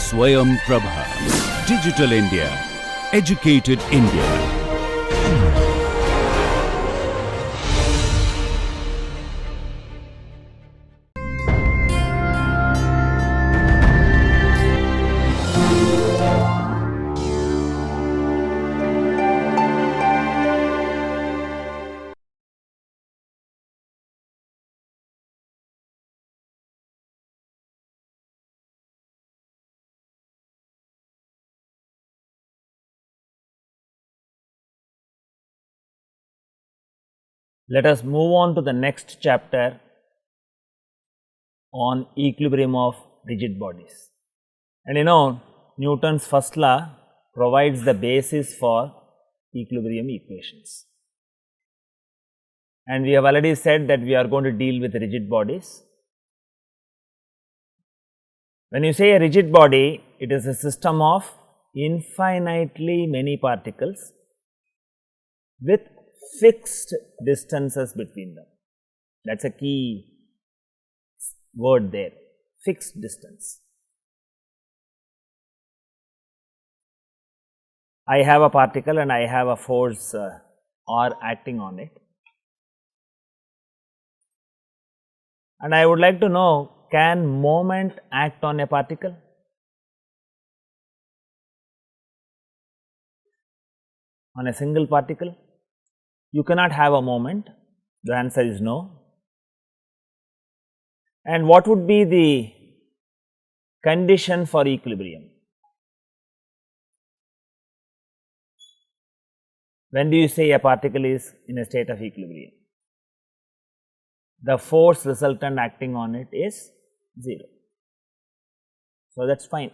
Swayam Prabha. Digital India. Educated India. Let us move on to the next chapter on equilibrium of rigid bodies. And you know, Newton's first law provides the basis for equilibrium equations. And we have already said that we are going to deal with rigid bodies. When you say a rigid body, it is a system of infinitely many particles with fixed distances between them. That is a key word there, fixed distance. I have a particle and I have a force R acting on it. And I would like to know, can moment act on a particle? On a single particle? You cannot have a moment. The answer is no. And what would be the condition for equilibrium? When do you say a particle is in a state of equilibrium? The force resultant acting on it is 0. So, that is fine.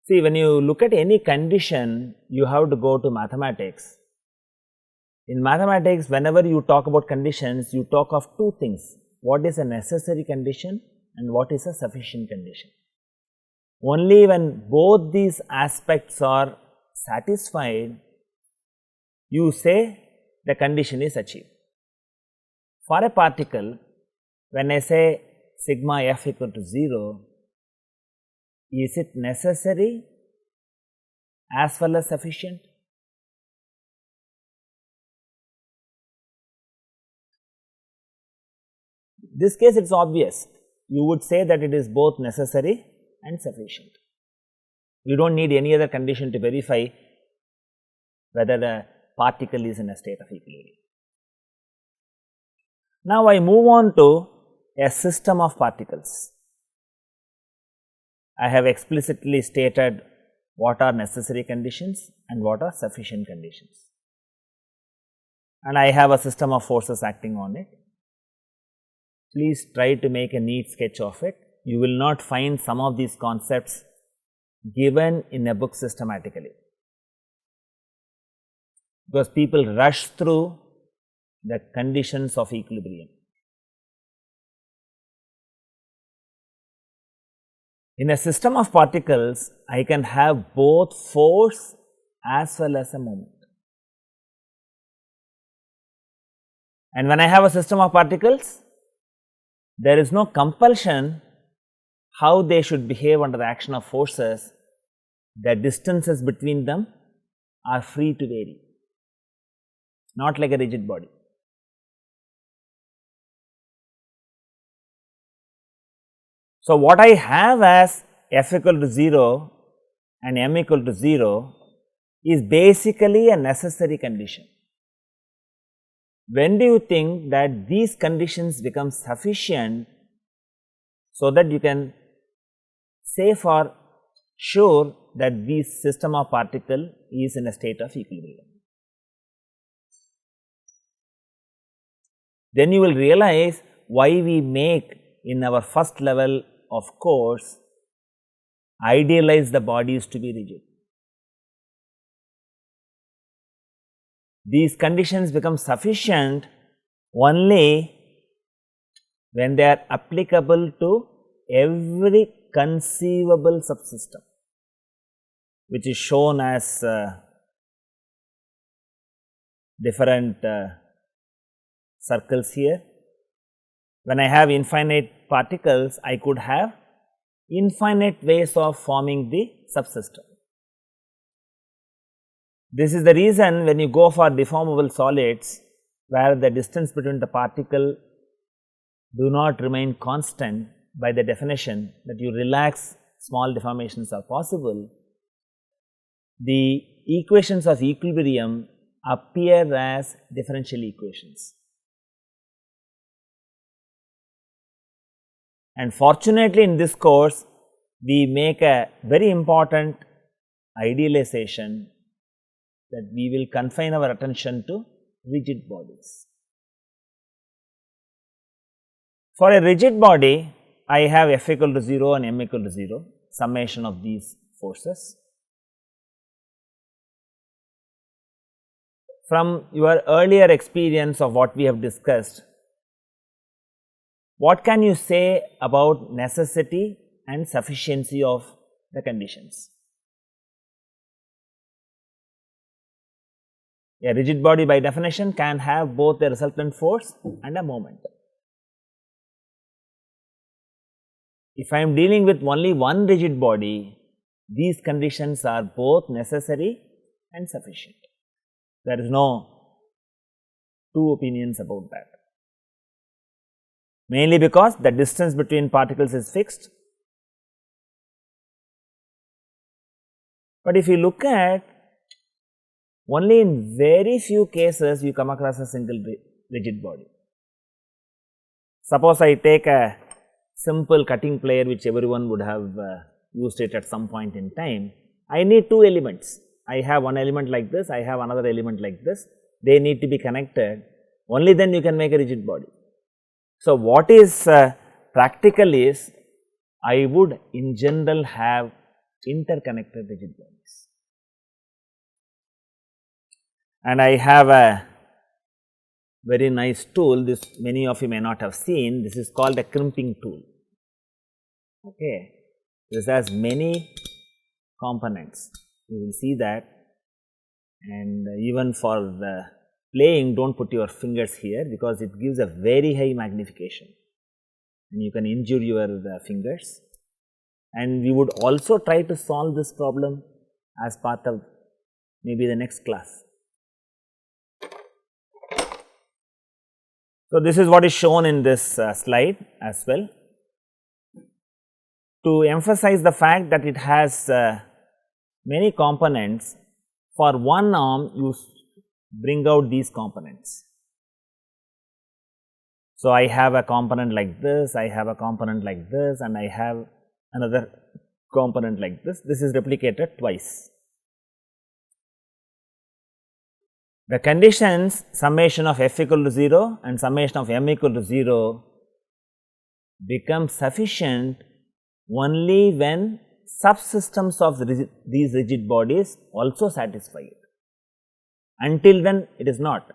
See, when you look at any condition, you have to go to mathematics. In mathematics, whenever you talk about conditions, you talk of two things. What is a necessary condition and what is a sufficient condition. Only when both these aspects are satisfied, you say the condition is achieved. For a particle, when I say sigma f equal to 0, is it necessary as well as sufficient? This case it is obvious. You would say that it is both necessary and sufficient. You do not need any other condition to verify whether the particle is in a state of equilibrium. Now, I move on to a system of particles. I have explicitly stated what are necessary conditions and what are sufficient conditions. And I have a system of forces acting on it. Please try to make a neat sketch of it. You will not find some of these concepts given in a book systematically, because people rush through the conditions of equilibrium. In a system of particles, I can have both force as well as a moment. And when I have a system of particles, there is no compulsion how they should behave under the action of forces. The distances between them are free to vary, not like a rigid body. So, what I have as f equal to 0 and m equal to 0 is basically a necessary condition. When do you think that these conditions become sufficient so that you can say for sure that this system of particle is in a state of equilibrium? Then you will realize why we make in our first level of course idealize the bodies to be rigid. These conditions become sufficient only when they are applicable to every conceivable subsystem, which is shown as different circles here. When I have infinite particles, I could have infinite ways of forming the subsystem. This is the reason when you go for deformable solids, where the distance between the particle do not remain constant, by the definition that you relax, small deformations are possible, the equations of equilibrium appear as differential equations. And fortunately, in this course, we make a very important idealization that we will confine our attention to rigid bodies. For a rigid body, I have F equal to 0 and M equal to 0, summation of these forces. From your earlier experience of what we have discussed, what can you say about necessity and sufficiency of the conditions? A rigid body by definition can have both a resultant force and a moment. If I am dealing with only one rigid body, these conditions are both necessary and sufficient. There is no two opinions about that. Mainly because the distance between particles is fixed. But if you look at, only in very few cases you come across a single rigid body. Suppose I take a simple cutting plier which everyone would have used it at some point in time. I need two elements. I have one element like this, I have another element like this. They need to be connected. Only then you can make a rigid body. So, what is practical is, I would in general have interconnected rigid bodies. And I have a very nice tool, this many of you may not have seen, this is called a crimping tool. Okay. This has many components, you will see that, and even for the playing, do not put your fingers here, because it gives a very high magnification and you can injure your fingers. And we would also try to solve this problem as part of maybe the next class. So, this is what is shown in this slide as well, to emphasize the fact that it has many components. For one arm, you bring out these components. So, I have a component like this, I have a component like this, and I have another component like this. This is replicated twice. The conditions summation of f equal to 0 and summation of m equal to 0 become sufficient only when subsystems of these rigid bodies also satisfy it. Until then, it is not.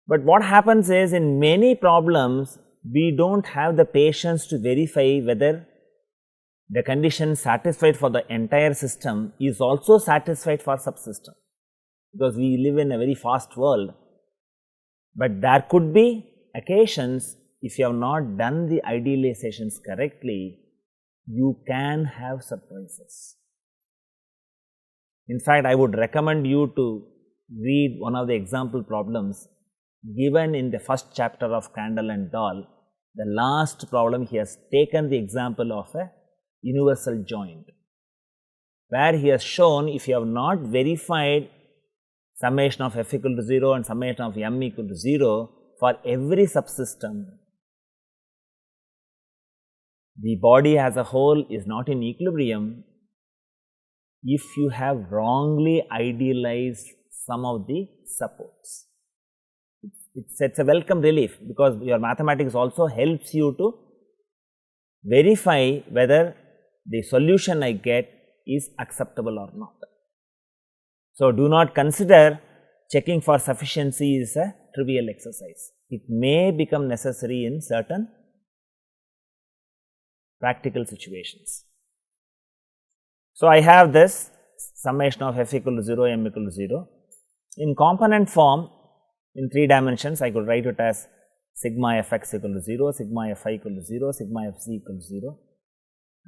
But what happens is, in many problems, we do not have the patience to verify whether the condition satisfied for the entire system is also satisfied for subsystem, because we live in a very fast world. But there could be occasions, if you have not done the idealizations correctly, you can have surprises. In fact, I would recommend you to read one of the example problems given in the first chapter of Candle and Doll. The last problem, he has taken the example of a universal joint, where he has shown, if you have not verified summation of f equal to 0 and summation of m equal to 0 for every subsystem, the body as a whole is not in equilibrium if you have wrongly idealized some of the supports. It sets a welcome relief, because your mathematics also helps you to verify whether the solution I get is acceptable or not. So, do not consider checking for sufficiency is a trivial exercise. It may become necessary in certain practical situations. So, I have this summation of f equal to 0, m equal to 0. In component form, in 3 dimensions, I could write it as sigma f x equal to 0, sigma f I equal to 0, sigma f z equal to 0.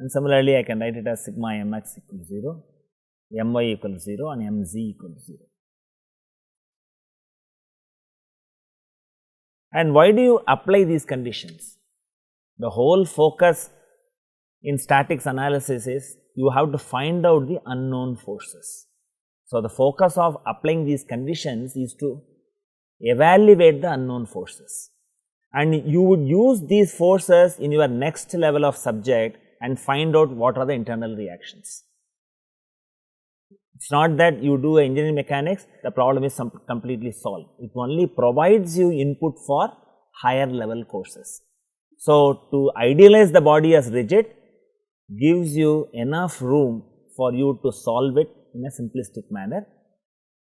and similarly I can write it as sigma mx equals 0, my equals 0 and mz equals 0. And why do you apply these conditions? The whole focus in statics analysis is you have to find out the unknown forces. So, the focus of applying these conditions is to evaluate the unknown forces, and you would use these forces in your next level of subject and find out what are the internal reactions. It is not that you do engineering mechanics, the problem is completely solved. It only provides you input for higher level courses. So, to idealize the body as rigid gives you enough room for you to solve it in a simplistic manner,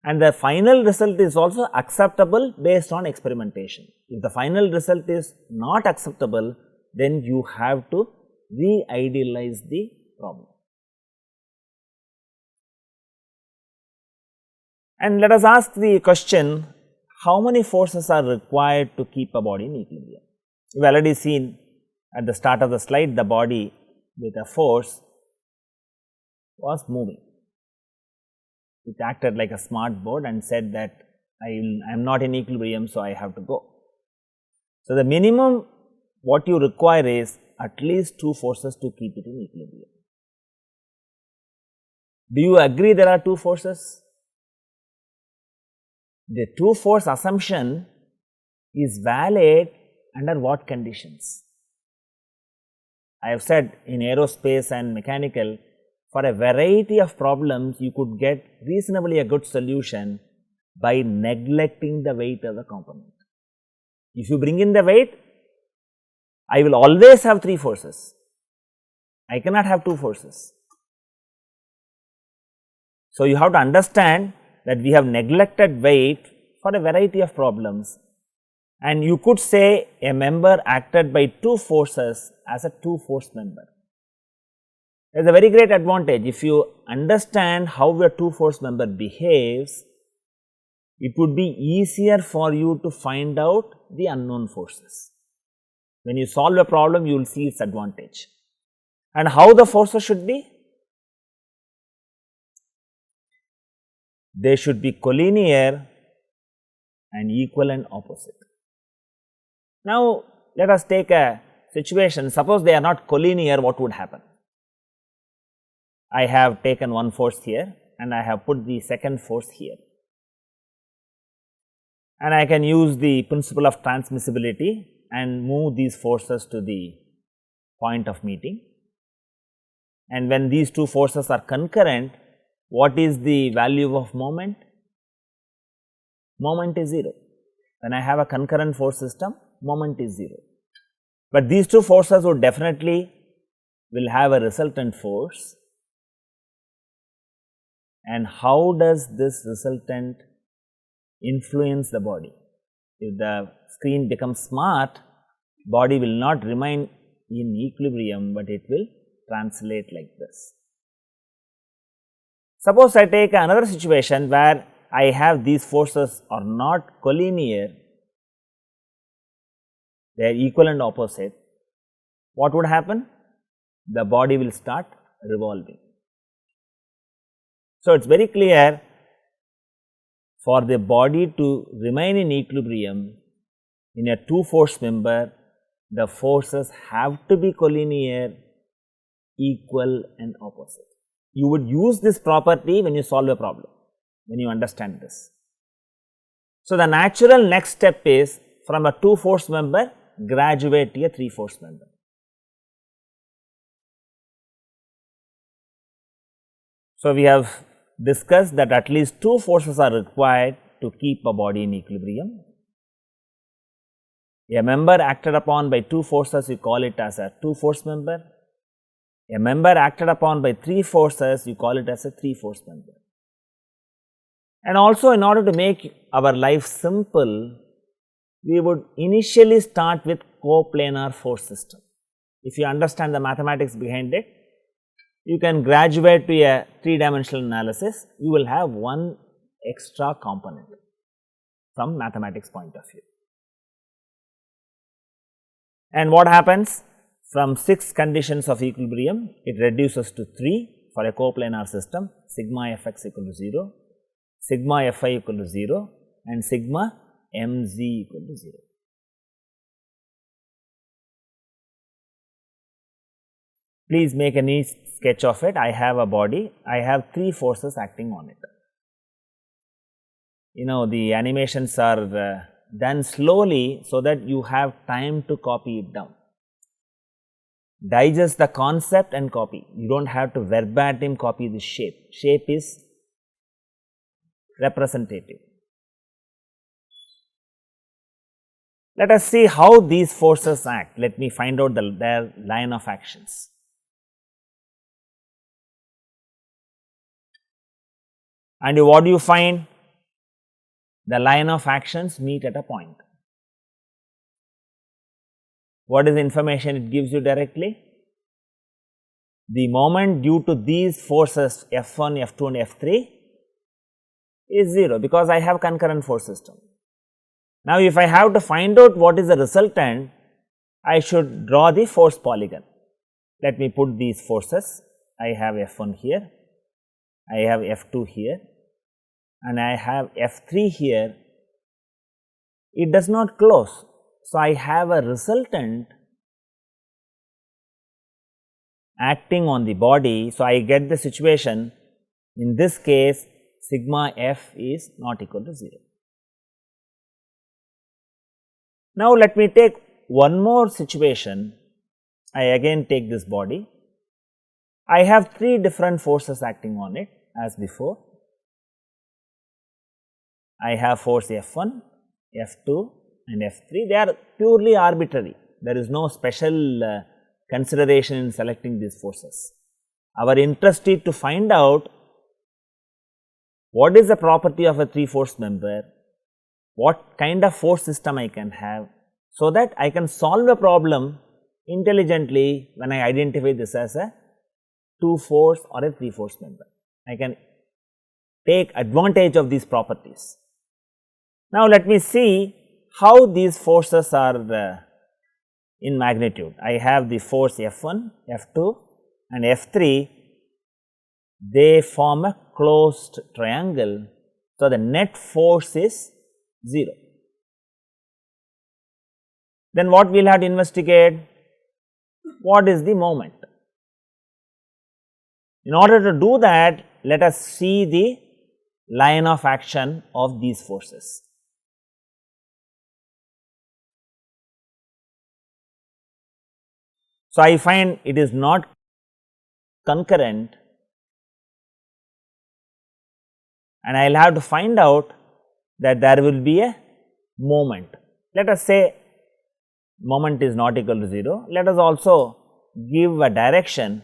and the final result is also acceptable based on experimentation. If the final result is not acceptable, then you have to re-idealize the problem. And let us ask the question, how many forces are required to keep a body in equilibrium? We have already seen at the start of the slide, the body with a force was moving. It acted like a smart board and said that I am not in equilibrium, so I have to go. So, the minimum what you require is at least 2 forces to keep it in equilibrium. Do you agree there are 2 forces? The 2 force assumption is valid under what conditions? I have said in aerospace and mechanical, for a variety of problems you could get reasonably a good solution by neglecting the weight of the component. If you bring in the weight, I will always have 3 forces, I cannot have 2 forces. So, you have to understand that we have neglected weight for a variety of problems, and you could say a member acted by 2 forces as a 2 force member. There is a very great advantage. If you understand how a 2 force member behaves, it would be easier for you to find out the unknown forces. When you solve a problem, you will see its advantage. And how the forces should be? They should be collinear and equal and opposite. Now, let us take a situation, suppose they are not collinear, what would happen? I have taken one force here and I have put the second force here, and I can use the principle of transmissibility and move these forces to the point of meeting. And when these 2 forces are concurrent, what is the value of moment? Moment is 0. When I have a concurrent force system, moment is 0. But these 2 forces would definitely will have a resultant force. And how does this resultant influence the body? If the screen becomes smart, body will not remain in equilibrium, but it will translate like this. Suppose I take another situation where I have these forces are not collinear, they are equal and opposite. What would happen? The body will start revolving. So, it is very clear, for the body to remain in equilibrium in a 2 force member, the forces have to be collinear, equal and opposite. You would use this property when you solve a problem, when you understand this. So, the natural next step is from a 2 force member graduate to a 3 force member. So, we have discussed that at least 2 forces are required to keep a body in equilibrium. A member acted upon by 2 forces, we call it as a 2 force member. A member acted upon by 3 forces, you call it as a 3 force member. And also, in order to make our life simple, we would initially start with coplanar force system. If you understand the mathematics behind it, you can graduate to a 3-dimensional analysis, you will have one extra component from mathematics point of view. And what happens? From 6 conditions of equilibrium, it reduces to 3 for a coplanar system, sigma fx equal to 0, sigma fi equal to 0 and sigma mz equal to 0. Please make a neat sketch of it. I have a body, I have 3 forces acting on it. You know, the animations are done slowly so that you have time to copy it down. Digest the concept and copy. You do not have to verbatim copy the shape. Shape is representative. Let us see how these forces act. Let me find out their line of actions. And what do you find? The line of actions meet at a point. What is the information it gives you directly? The moment due to these forces F1, F2 and F3 is 0 because I have concurrent force system. Now, if I have to find out what is the resultant, I should draw the force polygon. Let me put these forces. I have F1 here, I have F2 here and I have F3 here. It does not close. So, I have a resultant acting on the body. So, I get the situation, in this case sigma f is not equal to 0. Now, let me take one more situation. I again take this body. I have 3 different forces acting on it as before. I have force F1, F2 and F3. They are purely arbitrary. There is no special consideration in selecting these forces. Our interest is to find out what is the property of a 3 force member, what kind of force system I can have, so that I can solve a problem intelligently when I identify this as a 2 force or a 3 force member. I can take advantage of these properties. Now, let me see how these forces are in magnitude. I have the force F1, F2 and F3, they form a closed triangle. So, the net force is 0. Then what we will have to investigate? What is the moment? In order to do that, let us see the line of action of these forces. So, I find it is not concurrent and I will have to find out that there will be a moment. Let us say moment is not equal to 0. Let us also give a direction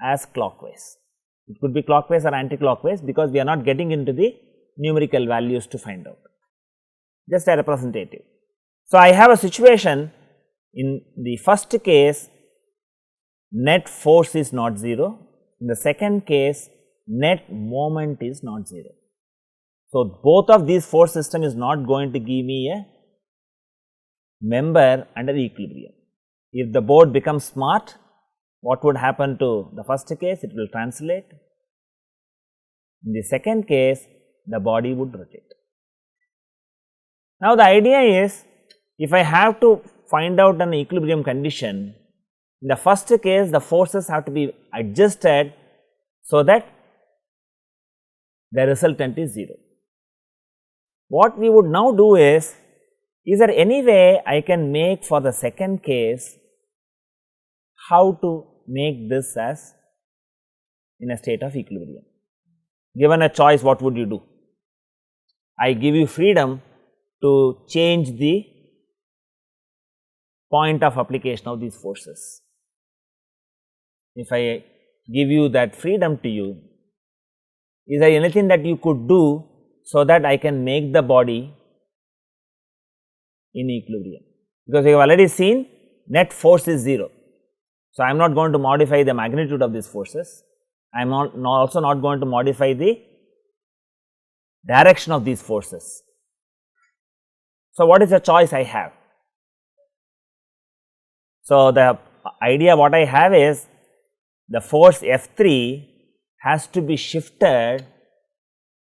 as clockwise. It could be clockwise or anti-clockwise because we are not getting into the numerical values to find out, just a representative. So, I have a situation in the first case net force is not 0, in the second case net moment is not 0. So, both of these force system is not going to give me a member under equilibrium. If the board becomes smart, what would happen to the first case? It will translate. In the second case, the body would rotate. Now, the idea is, if I have to find out an equilibrium condition, in the first case the forces have to be adjusted so that the resultant is 0. What we would now do is there any way I can make for the second case how to make this as in a state of equilibrium? Given a choice, what would you do? I give you freedom to change the point of application of these forces. If I give you that freedom to you, is there anything that you could do so that I can make the body in equilibrium? Because we have already seen net force is 0. So, I am not going to modify the magnitude of these forces, I am also not going to modify the direction of these forces. So, what is the choice I have? So, the idea what I have is the force F3 has to be shifted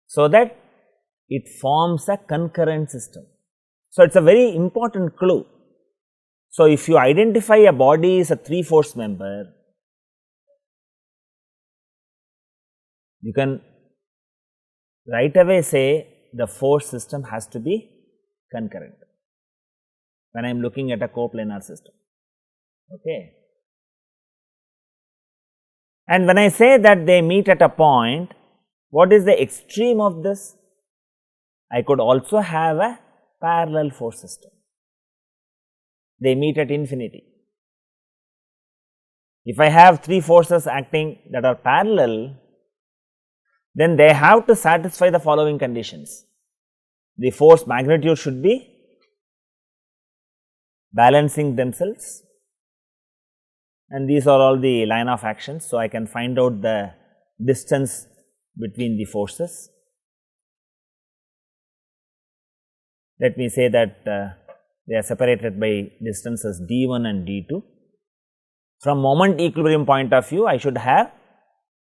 so that it forms a concurrent system. So, it is a very important clue. So, if you identify a body as a 3 force member, you can right away say the force system has to be concurrent when I am looking at a coplanar system. Okay. And when I say that they meet at a point, what is the extreme of this? I could also have a parallel force system. They meet at infinity. If I have 3 forces acting that are parallel, then they have to satisfy the following conditions. The force magnitude should be balancing themselves, and these are all the line of actions. So, I can find out the distance between the forces. Let me say that they are separated by distances d1 and d2. From moment equilibrium point of view, I should have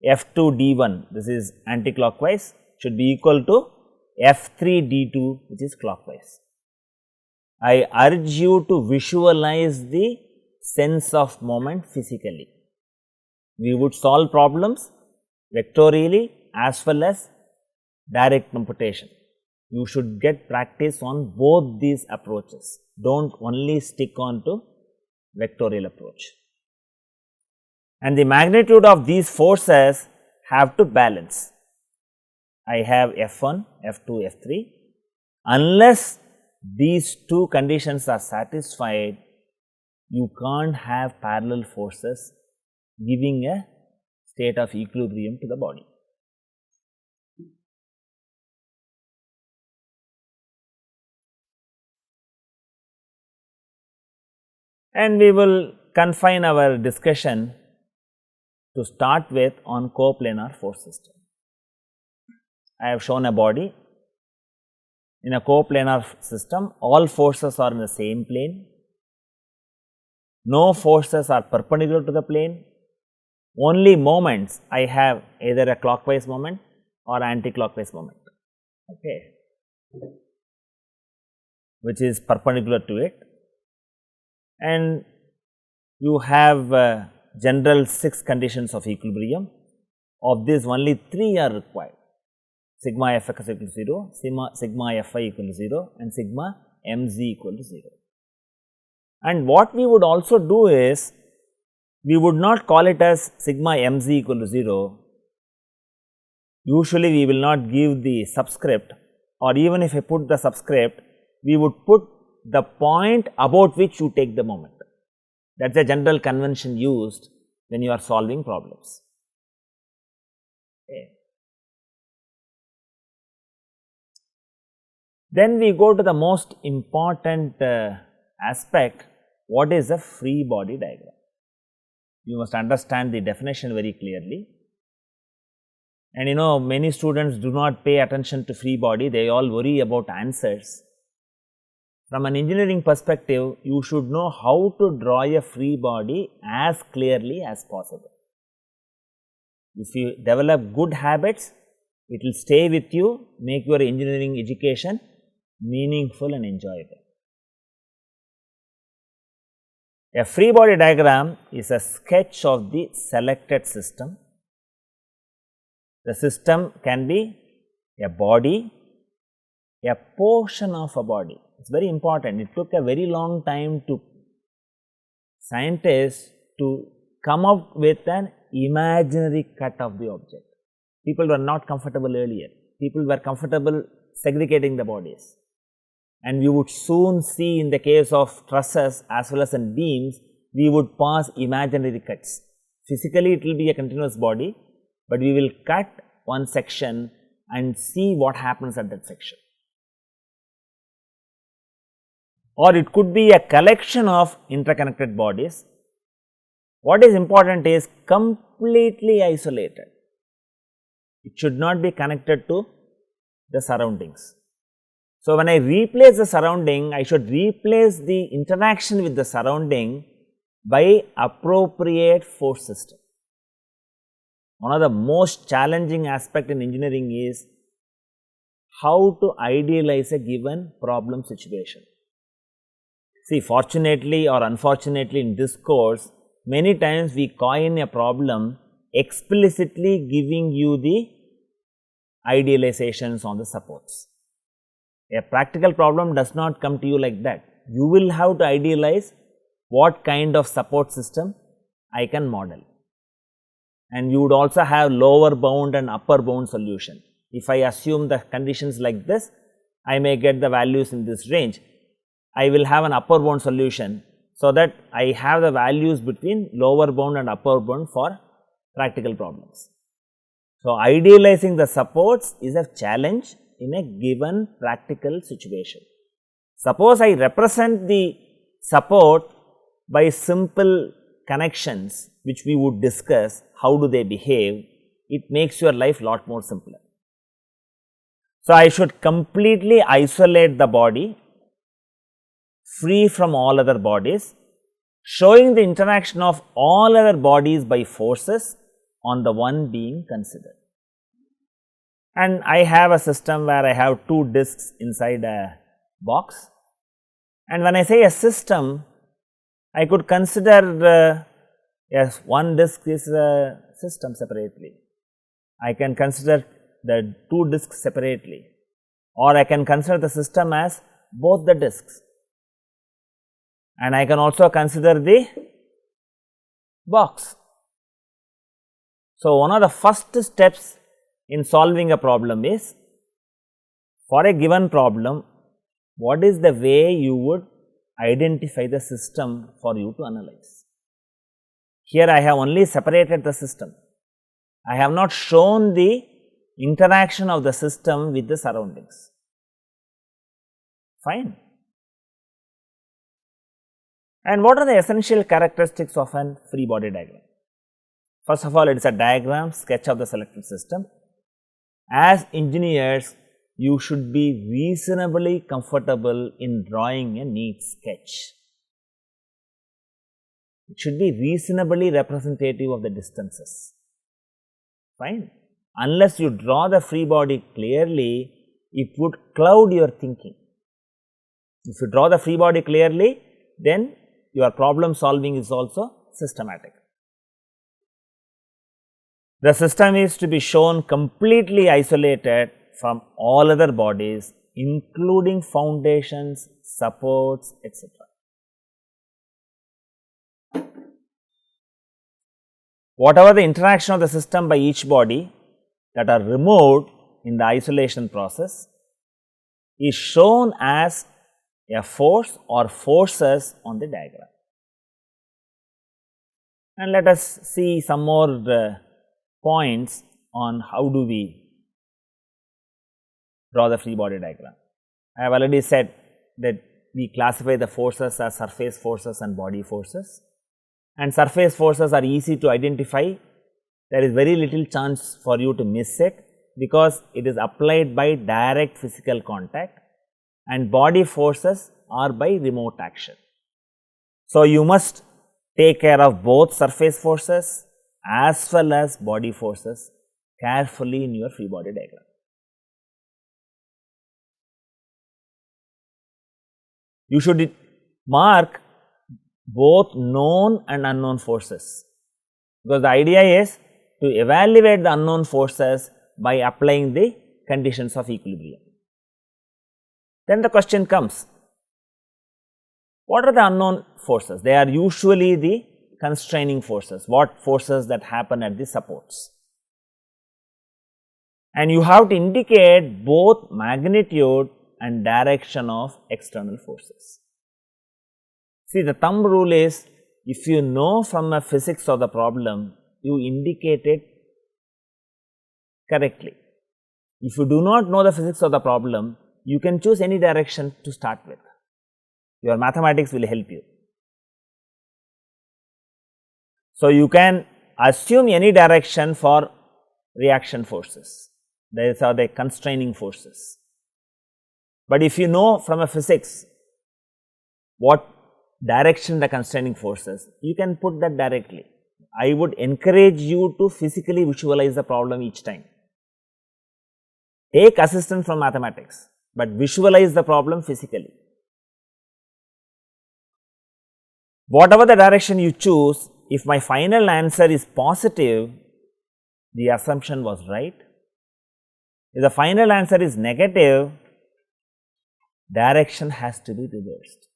F2 d1, this is anticlockwise, should be equal to F3 d2, which is clockwise. I urge you to visualize the sense of moment physically. We would solve problems vectorially as well as direct computation. You should get practice on both these approaches. Don't only stick on to vectorial approach. And the magnitude of these forces have to balance. I have F1, F2, F3. Unless these two conditions are satisfied, you can't have parallel forces giving a state of equilibrium to the body. And we will confine our discussion to start with on coplanar force system. I have shown a body. In a coplanar system, all forces are in the same plane. No forces are perpendicular to the plane. Only moments I have either a clockwise moment or anti-clockwise moment, okay, which is perpendicular to it. And you have general 6 conditions of equilibrium. Of these, only 3 are required: sigma fx equal to 0, sigma fy equal to 0, and sigma mz equal to 0. And what we would also do is, we would not call it as sigma mz equal to 0. Usually, we will not give the subscript, or even if I put the subscript, we would put the point about which you take the moment. That is a general convention used when you are solving problems. Okay. Then we go to the most important aspect, what is a free body diagram. You must understand the definition very clearly. And you know, many students do not pay attention to free body, they all worry about answers. From an engineering perspective, you should know how to draw a free body as clearly as possible. If you develop good habits, it will stay with you, make your engineering education meaningful and enjoyable. A free body diagram is a sketch of the selected system. The system can be a body, a portion of a body. It is very important. It took a very long time to scientists to come up with an imaginary cut of the object. People were not comfortable earlier. People were comfortable segregating the bodies. And we would soon see in the case of trusses as well as in beams, we would pass imaginary cuts. Physically, it will be a continuous body, but we will cut one section and see what happens at that section. Or it could be a collection of interconnected bodies. What is important is completely isolated. It should not be connected to the surroundings. So, when I replace the surrounding, I should replace the interaction with the surrounding by appropriate force system. One of the most challenging aspect in engineering is how to idealize a given problem situation. See, fortunately or unfortunately in this course, many times we coin a problem explicitly giving you the idealizations on the supports. A practical problem does not come to you like that. You will have to idealize what kind of support system I can model. And you would also have lower bound and upper bound solution. If I assume the conditions like this, I may get the values in this range. I will have an upper bound solution, so that I have the values between lower bound and upper bound for practical problems. So, idealizing the supports is a challenge in a given practical situation. Suppose I represent the support by simple connections which we would discuss how do they behave, it makes your life lot more simpler. So, I should completely isolate the body free from all other bodies, showing the interaction of all other bodies by forces on the one being considered. And I have a system where I have two discs inside a box, and when I say a system, I could consider yes, one disc is a system separately. I can consider the two discs separately, or I can consider the system as both the discs, and I can also consider the box. So, one of the first steps in solving a problem is, for a given problem, what is the way you would identify the system for you to analyze. Here I have only separated the system. I have not shown the interaction of the system with the surroundings. Fine. And what are the essential characteristics of an free body diagram? First of all, it is a diagram sketch of the selected system. As engineers, you should be reasonably comfortable in drawing a neat sketch. It should be reasonably representative of the distances. Fine. Unless you draw the free body clearly, it would cloud your thinking. If you draw the free body clearly, then your problem solving is also systematic. The system is to be shown completely isolated from all other bodies, including foundations, supports, etc. Whatever the interaction of the system by each body that are removed in the isolation process is shown as a force or forces on the diagram. And let us see some more points on how do we draw the free body diagram. I have already said that we classify the forces as surface forces and body forces, and surface forces are easy to identify. There is very little chance for you to miss it, because it is applied by direct physical contact, and body forces are by remote action. So, you must take care of both surface forces as well as body forces carefully in your free body diagram. You should mark both known and unknown forces, because the idea is to evaluate the unknown forces by applying the conditions of equilibrium. Then the question comes, what are the unknown forces? They are usually the constraining forces, what forces that happen at the supports. And you have to indicate both magnitude and direction of external forces. See, the thumb rule is, if you know from the physics of the problem, you indicate it correctly. If you do not know the physics of the problem, you can choose any direction to start with. Your mathematics will help you. So, you can assume any direction for reaction forces. These are the constraining forces. But if you know from a physics what direction the constraining forces, you can put that directly. I would encourage you to physically visualize the problem each time. Take assistance from mathematics, but visualize the problem physically. Whatever the direction you choose, if my final answer is positive, the assumption was right. If the final answer is negative, direction has to be reversed.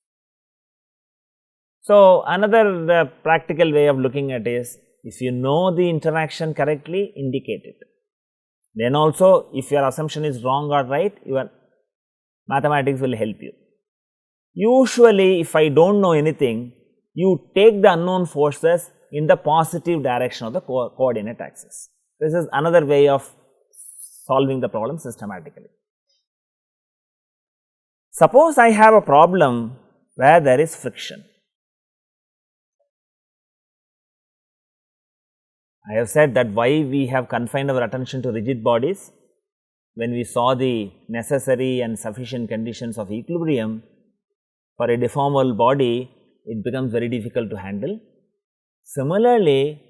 So, another practical way of looking at is, if you know the interaction correctly, indicate it. Then also, if your assumption is wrong or right, your mathematics will help you. Usually, if I do not know anything, you take the unknown forces in the positive direction of the coordinate axis. This is another way of solving the problem systematically. Suppose I have a problem where there is friction. I have said that why we have confined our attention to rigid bodies. When we saw the necessary and sufficient conditions of equilibrium for a deformable body, it becomes very difficult to handle. Similarly,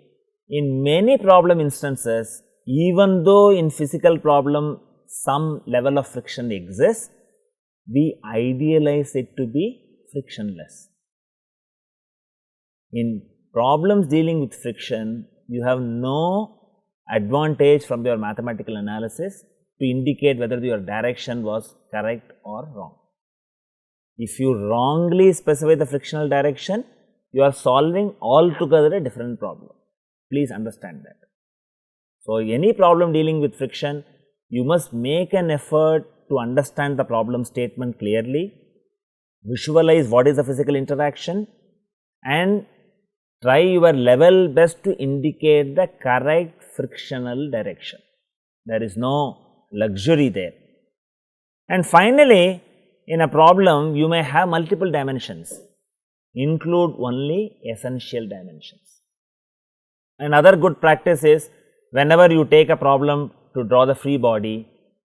in many problem instances, even though in physical problem some level of friction exists, we idealize it to be frictionless. In problems dealing with friction, you have no advantage from your mathematical analysis to indicate whether your direction was correct or wrong. If you wrongly specify the frictional direction, you are solving altogether a different problem. Please understand that. So, any problem dealing with friction, you must make an effort to understand the problem statement clearly, visualize what is the physical interaction, and try your level best to indicate the correct frictional direction. There is no luxury there. And finally, in a problem, you may have multiple dimensions. Include only essential dimensions. Another good practice is, whenever you take a problem to draw the free body,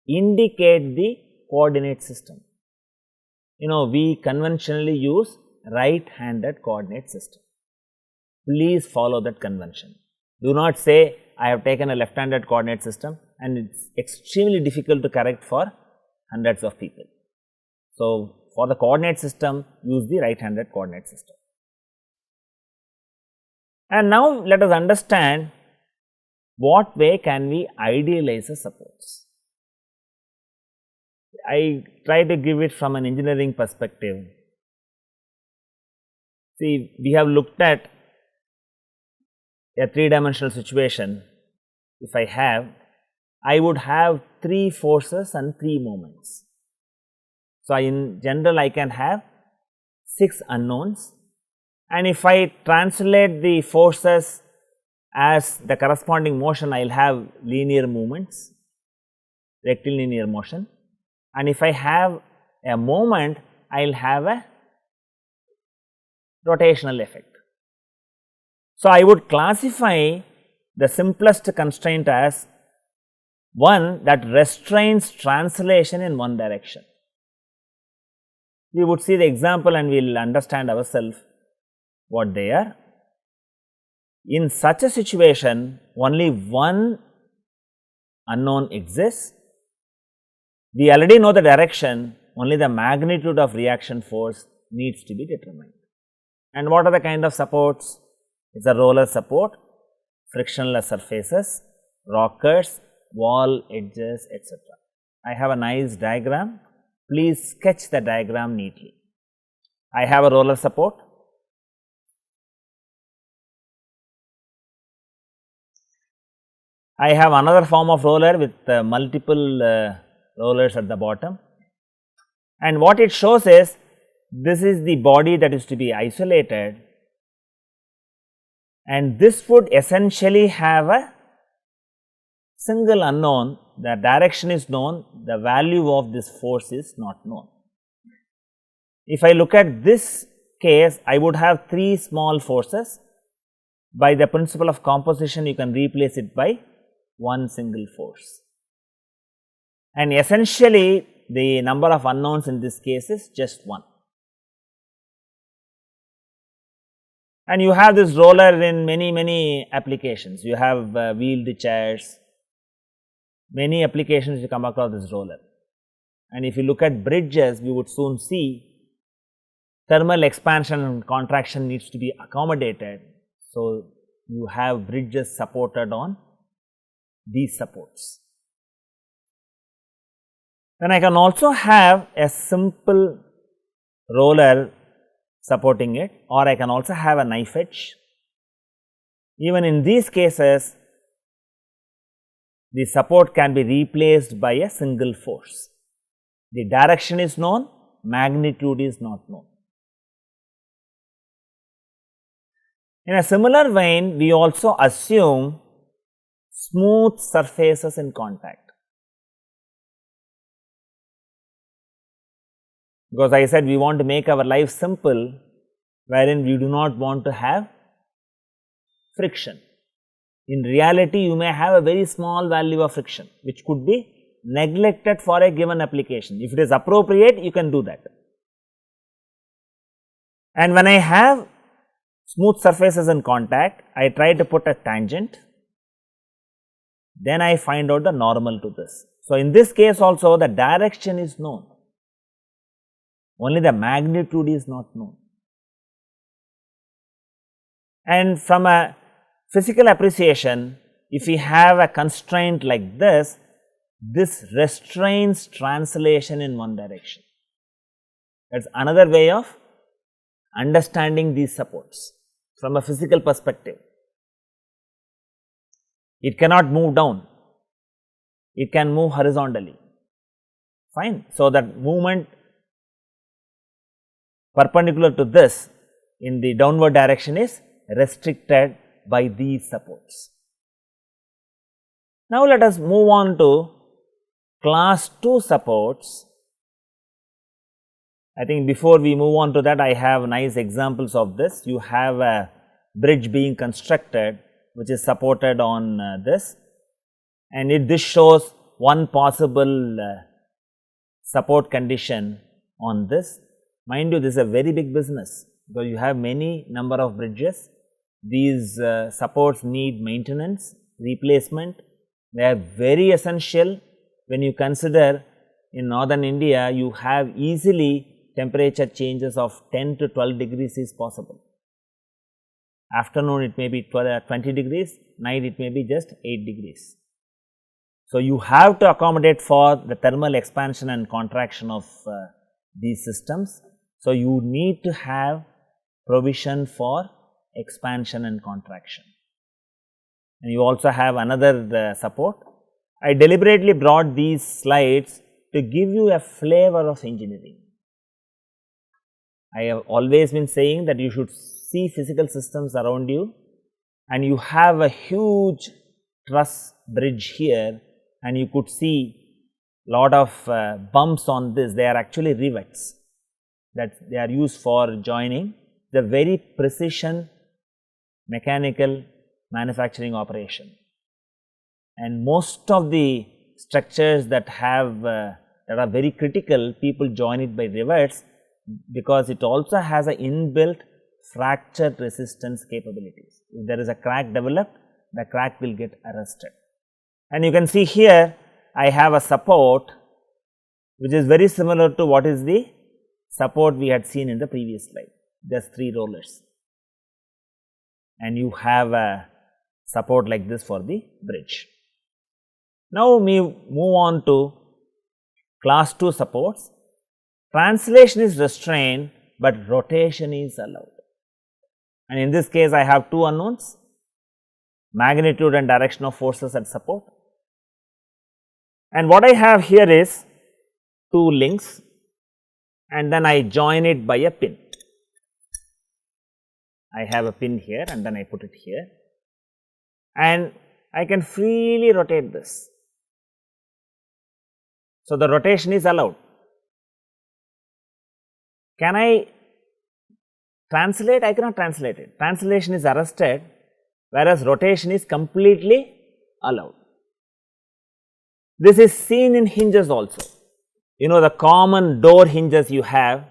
indicate the coordinate system. We conventionally use right-handed coordinate system. Please follow that convention. Do not say, I have taken a left-handed coordinate system and it is extremely difficult to correct for hundreds of people. So, for the coordinate system, use the right-handed coordinate system. And now, let us understand what way can we idealize the supports. I try to give it from an engineering perspective. See, we have looked at a three-dimensional situation. If I would have 3 forces and 3 moments. So, in general I can have 6 unknowns, and if I translate the forces as the corresponding motion, I will have linear movements, rectilinear motion, and if I have a moment, I will have a rotational effect. So, I would classify the simplest constraint as one that restrains translation in one direction. We would see the example and we will understand ourselves what they are. In such a situation, only one unknown exists. We already know the direction, only the magnitude of reaction force needs to be determined. And what are the kind of supports? It is a roller support, frictionless surfaces, rockers, wall edges, etc. I have a nice diagram. Please sketch the diagram neatly. I have a roller support. I have another form of roller with multiple rollers at the bottom, and what it shows is, this is the body that is to be isolated, and this would essentially have a single unknown. The direction is known, the value of this force is not known. If I look at this case, I would have 3 small forces. By the principle of composition, you can replace it by one single force, and essentially the number of unknowns in this case is just 1. And you have this roller in many applications. You have wheeled chairs, many applications you come across this roller. And if you look at bridges, we would soon see thermal expansion and contraction needs to be accommodated. So, you have bridges supported on these supports. Then I can also have a simple roller supporting it, or I can also have a knife edge. Even in these cases, the support can be replaced by a single force. The direction is known, magnitude is not known. In a similar vein, we also assume smooth surfaces in contact. Because I said we want to make our life simple, wherein we do not want to have friction. In reality, you may have a very small value of friction, which could be neglected for a given application. If it is appropriate, you can do that. And when I have smooth surfaces in contact, I try to put a tangent, then I find out the normal to this. So, in this case also the direction is known, only the magnitude is not known. And from a physical appreciation, if we have a constraint like this restrains translation in one direction. That is another way of understanding these supports from a physical perspective. It cannot move down, it can move horizontally, fine. So, that movement perpendicular to this in the downward direction is restricted by these supports. Now, let us move on to class 2 supports. I think before we move on to that, I have nice examples of this. You have a bridge being constructed which is supported on this, and this shows one possible support condition on this. Mind you, this is a very big business, because you have many number of bridges. These supports need maintenance, replacement. They are very essential when you consider in northern India, you have easily temperature changes of 10 to 12 degrees is possible. Afternoon it may be 20 degrees, night it may be just 8 degrees. So, you have to accommodate for the thermal expansion and contraction of these systems. So, you need to have provision for expansion and contraction. And you also have another support. I deliberately brought these slides to give you a flavor of engineering. I have always been saying that you should see physical systems around you, and you have a huge truss bridge here, and you could see lot of bumps on this. They are actually rivets that they are used for joining. The very precision mechanical manufacturing operation, and most of the structures that have that are very critical, people join it by rivets, because it also has an inbuilt fracture resistance capabilities. If there is a crack developed, the crack will get arrested. And you can see here I have a support which is very similar to what is the support we had seen in the previous slide, just 3 rollers, and you have a support like this for the bridge. Now, we move on to class 2 supports. Translation is restrained, but rotation is allowed. And in this case, I have 2 unknowns, magnitude and direction of forces at support. And what I have here is 2 links, and then I join it by a pin. I have a pin here, and then I put it here, and I can freely rotate this. So, the rotation is allowed. Can I translate? I cannot translate it. Translation is arrested, whereas rotation is completely allowed. This is seen in hinges also. You know, the common door hinges you have,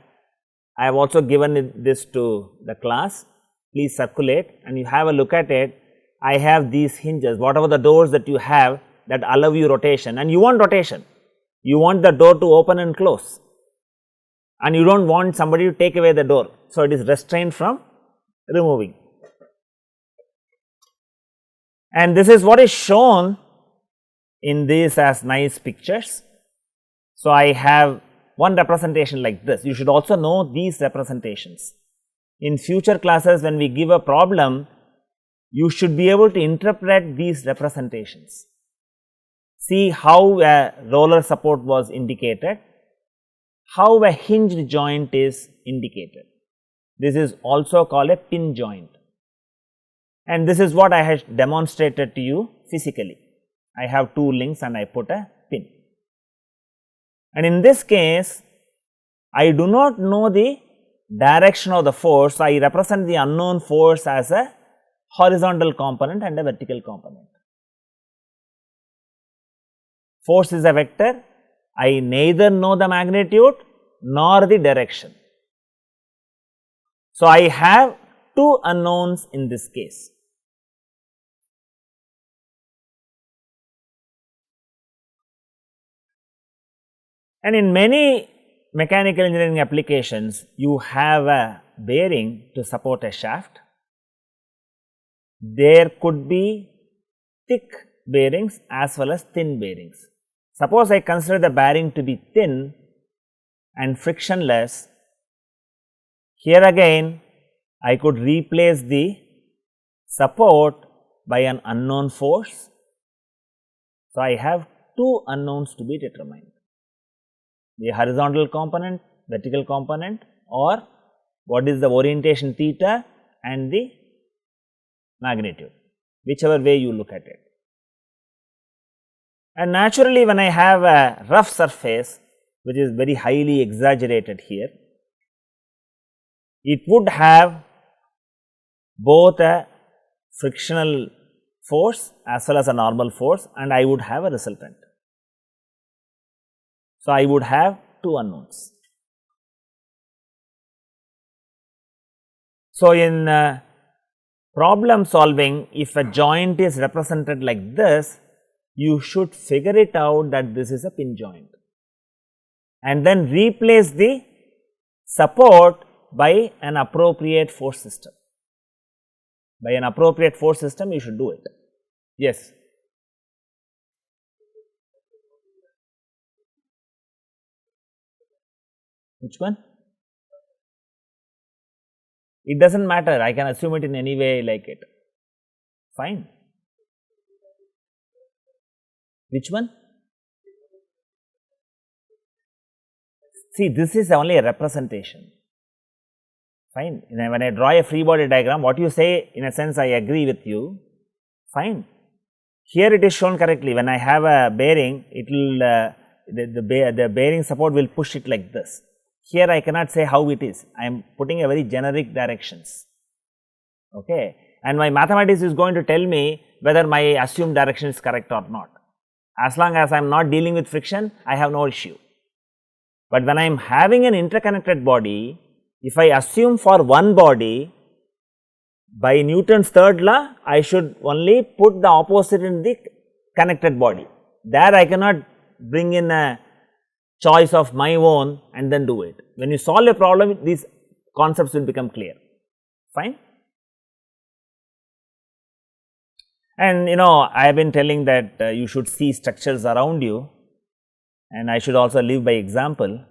I have also given this to the class. please circulate and you have a look at it. I have these hinges, whatever the doors that you have that allow you rotation, and you want rotation. You want the door to open and close, and you do not want somebody to take away the door. So, it is restrained from removing. And this is what is shown in these as nice pictures. So, I have one representation like this. You should also know these representations. In future classes, when we give a problem, you should be able to interpret these representations. See how a roller support was indicated, how a hinged joint is indicated. This is also called a pin joint, and this is what I had demonstrated to you physically. I have two links and I put a pin, and in this case I do not know the direction of the force. So, I represent the unknown force as a horizontal component and a vertical component. Force is a vector. I neither know the magnitude nor the direction. So, I have two unknowns in this case. And in many mechanical engineering applications, you have a bearing to support a shaft. There could be thick bearings as well as thin bearings. Suppose I consider the bearing to be thin and frictionless. Here again, I could replace the support by an unknown force. So, I have two unknowns to be determined, the horizontal component, vertical component, or what is the orientation theta and the magnitude, whichever way you look at it. And naturally, when I have a rough surface, which is very highly exaggerated here, it would have both a frictional force as well as a normal force, and I would have a resultant. So, I would have two unknowns. So, in problem solving, if a joint is represented like this, you should figure it out that this is a pin joint, and then replace the support by an appropriate force system. By an appropriate force system, you should do it. Yes. Which one? It does not matter, I can assume it in any way like it. Fine. Which one? See, this is only a representation. Fine. When I draw a free body diagram, what you say, in a sense I agree with you. Fine. Here it is shown correctly. When I have a bearing, it will the bearing support will push it like this. Here I cannot say how it is. I am putting a very generic directions. Okay. And my mathematics is going to tell me whether my assumed direction is correct or not. As long as I am not dealing with friction, I have no issue. But when I am having an interconnected body, if I assume for one body, by Newton's third law, I should only put the opposite in the connected body. There I cannot bring in a choice of my own and then do it. When you solve a problem, these concepts will become clear. Fine. And I have been telling that you should see structures around you, and I should also live by example.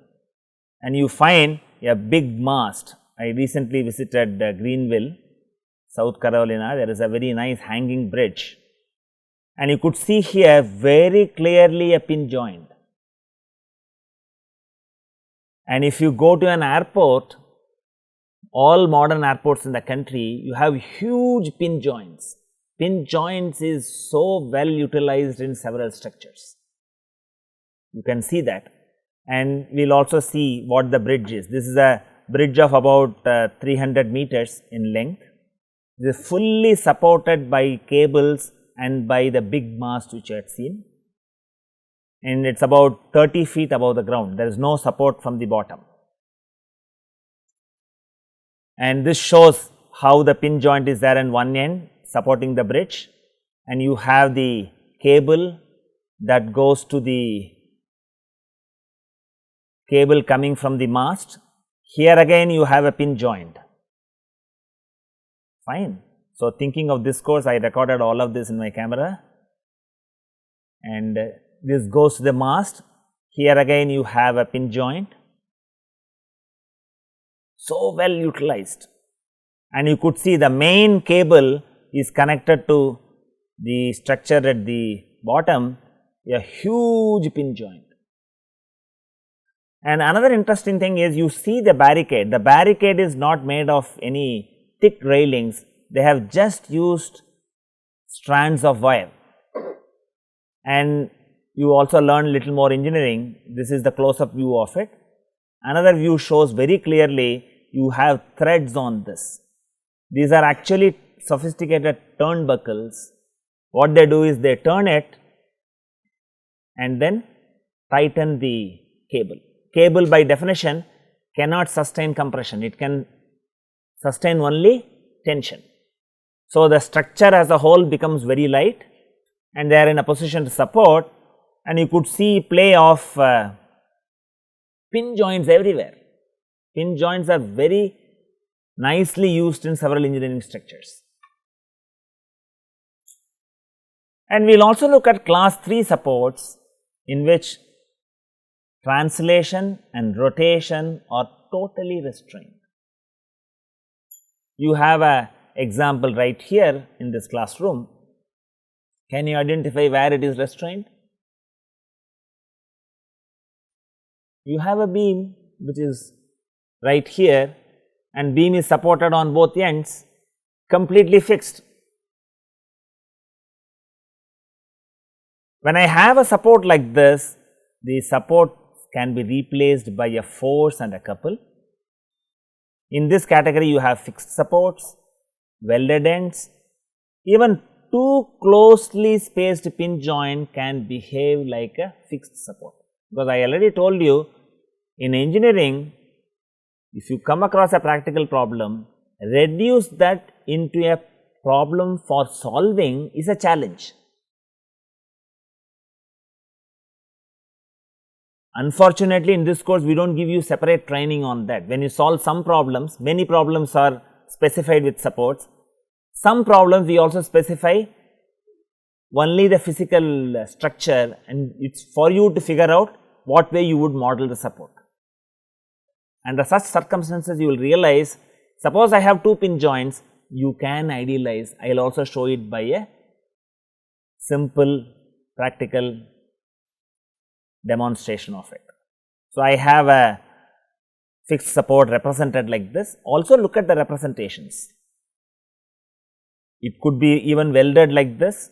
And you find a big mast. I recently visited Greenville, South Carolina. There is a very nice hanging bridge, and you could see here very clearly a pin joint. And if you go to an airport, all modern airports in the country, you have huge pin joints. Pin joints is so well utilized in several structures. You can see that, and we will also see what the bridge is. This is a bridge of about 300 meters in length. It is fully supported by cables and by the big mast which you had seen, and it is about 30 feet above the ground. There is no support from the bottom, and this shows how the pin joint is there in one end supporting the bridge, and you have the cable that goes to the cable coming from the mast. Here again you have a pin joint, fine. So, thinking of this course, I recorded all of this in my camera, and this goes to the mast. Here again you have a pin joint, so well utilized, and you could see the main cable is connected to the structure at the bottom, a huge pin joint. And another interesting thing is, you see the barricade is not made of any thick railings, they have just used strands of wire. And you also learn little more engineering. This is the close up view of it. Another view shows very clearly you have threads on this. These are actually sophisticated turnbuckles. What they do is they turn it and then tighten the cable. Cable by definition cannot sustain compression, it can sustain only tension. So, the structure as a whole becomes very light, and they are in a position to support, and you could see play of pin joints everywhere. Pin joints are very nicely used in several engineering structures. And we will also look at class 3 supports, in which translation and rotation are totally restrained. You have a example right here in this classroom. Can you identify where it is restrained? You have a beam which is right here, and beam is supported on both ends, completely fixed. When I have a support like this, the support can be replaced by a force and a couple. In this category, you have fixed supports, welded ends, even too closely spaced pin joint can behave like a fixed support. Because I already told you, in engineering, if you come across a practical problem, reduce that into a problem for solving is a challenge. Unfortunately, in this course, we do not give you separate training on that. When you solve some problems, many problems are specified with supports. Some problems we also specify only the physical structure, and it is for you to figure out what way you would model the support. Under such circumstances, you will realize, suppose I have two pin joints, you can idealize. I will also show it by a simple practical demonstration of it. So, I have a fixed support represented like this. Also look at the representations. It could be even welded like this,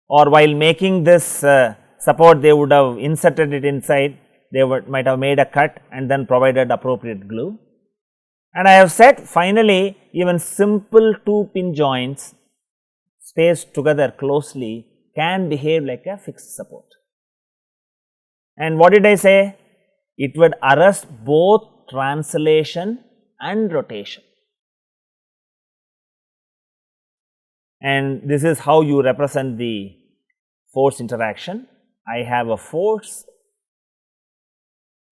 or while making this support, they would have inserted it inside, they might have made a cut and then provided appropriate glue. And I have said finally, even simple two pin joints spaced together closely can behave like a fixed support. And what did I say? It would arrest both translation and rotation. And this is how you represent the force interaction. I have a force,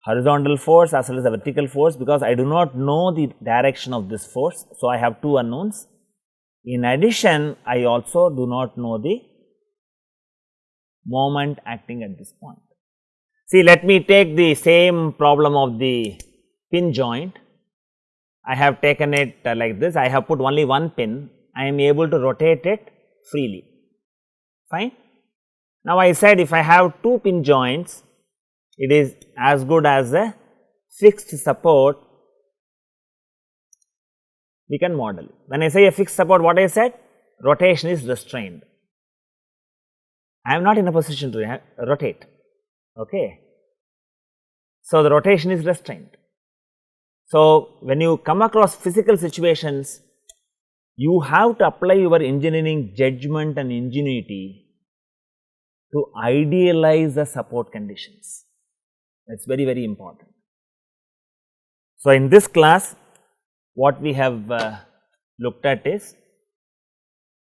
horizontal force as well as a vertical force, because I do not know the direction of this force. So, I have two unknowns. In addition, I also do not know the moment acting at this point. See, let me take the same problem of the pin joint. I have taken it like this. I have put only one pin. I am able to rotate it freely, fine. Now, I said if I have two pin joints, it is as good as a fixed support we can model. When I say a fixed support, what I said? Rotation is restrained. I am not in a position to rotate, okay. So, the rotation is restrained. So, when you come across physical situations, you have to apply your engineering judgment and ingenuity to idealize the support conditions. That is very, very important. So, in this class, what we have looked at is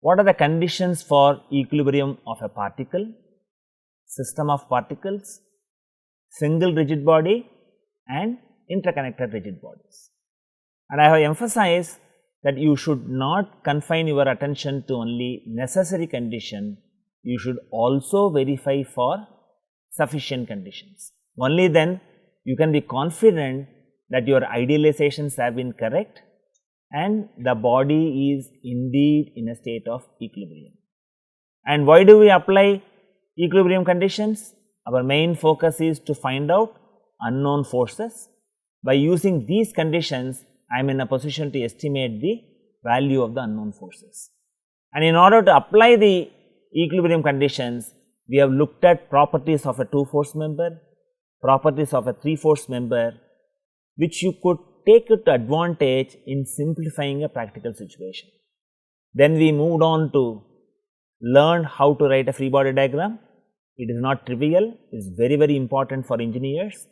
what are the conditions for equilibrium of a particle, system of particles, single rigid body and interconnected rigid bodies. And I have emphasized that you should not confine your attention to only necessary condition, you should also verify for sufficient conditions. Only then you can be confident that your idealizations have been correct and the body is indeed in a state of equilibrium. And why do we apply equilibrium conditions? Our main focus is to find out unknown forces. By using these conditions, I am in a position to estimate the value of the unknown forces. And in order to apply the equilibrium conditions, we have looked at properties of a 2-force member, properties of a 3-force member, which you could take it to advantage in simplifying a practical situation. Then we moved on to learn how to write a free body diagram. It is not trivial, it is very important for engineers.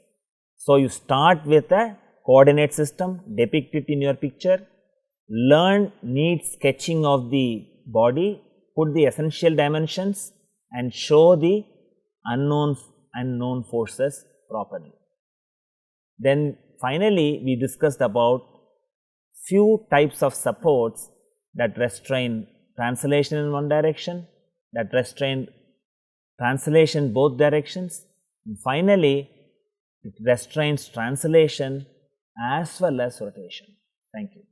So, you start with a coordinate system, depict it in your picture, learn neat sketching of the body, put the essential dimensions and show the unknown and known forces properly. Then finally, we discussed about few types of supports that restrain translation in one direction, that restrain translation both directions, and finally, it restrains translation as well as rotation. Thank you.